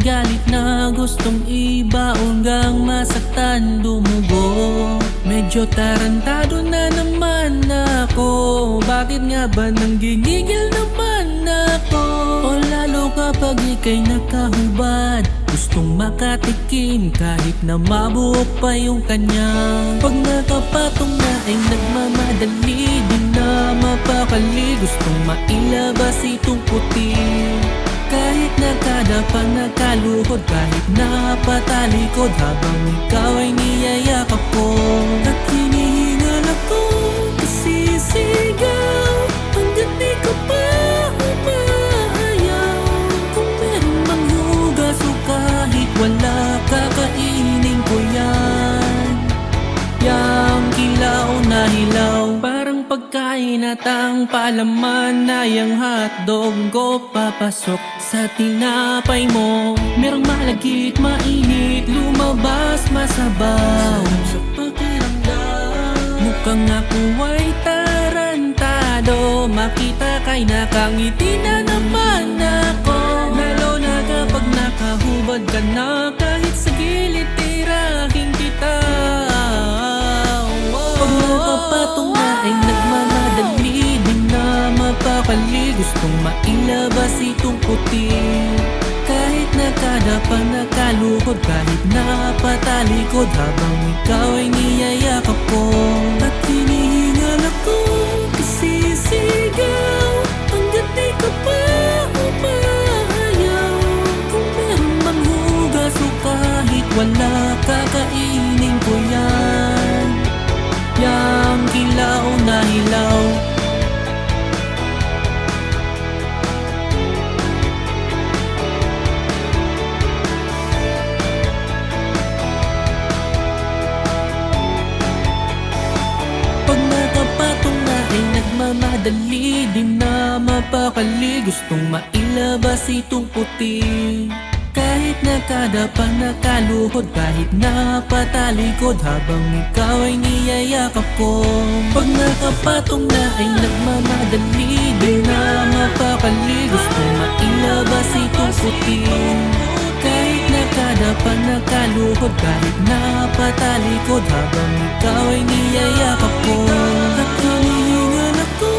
galit na gustong ibaon gang masaktan dumugo. Medyo tarantado na naman ako, bakit nga ba nanggigigil naman ako? O lalo kapag ika'y nakahubad, gustong makatikim kahit na mabuhok pa yung kanya. Pag nakapatong na ay nagmamadali, di na mapakali, gustong mailabas itong puti. Kahit nakadapa, nakaluhod, kahit napatalikod, habang ikaw ay niyayakap ko. At hinihingal ako, kasisigaw, hanggat di ka pa umaayaw. Kung meron mang hugas o kahit wala, kakainin ko yan. Yang kilaw na hilaw, parang pagkain at ang palaman na yang hotdog ko papasok sa tinapay mo. Merong malagkit, mainit, lumabas, masabaw sa pakiramdam. Mukhang ako ay tarantado, makita kay nakangiti na naman ako. Lalo na kapag nakahubad ka na, kahit sa gilid tirahin kita. Pag nakapatong na ay nagmamadali, di na mapakali, gustong mailabas itong puti. Kahit nakadapa, nakaluhod, kahit napatalikod, habang ikaw ay niyayakap ko. At hinihingal ako, kasisigaw, hanggat di ka pa umaayaw. Kung meron mang hugas o kahit wala, kakainin ko yan. Yang kilaw na hilaw. Pag nakapatong na ay nagmamadali, di na mapakali, gustong mailabas itong puti. Kahit nakadapa, nakaluhod, kahit napatalikod, habang ikaw ay niyayakap ko. Pag nakapatong na ay nagmamadali, di na mapakali, gustong mailabas itong puti. Kahit nakadapa, nakaluhod, kahit napatalikod, habang ikaw ay niyayakap ko. At hinihingal ako,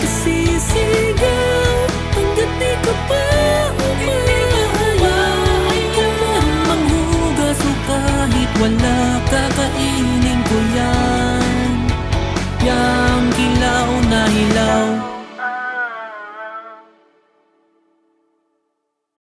kasisigaw, hanggat di ka pa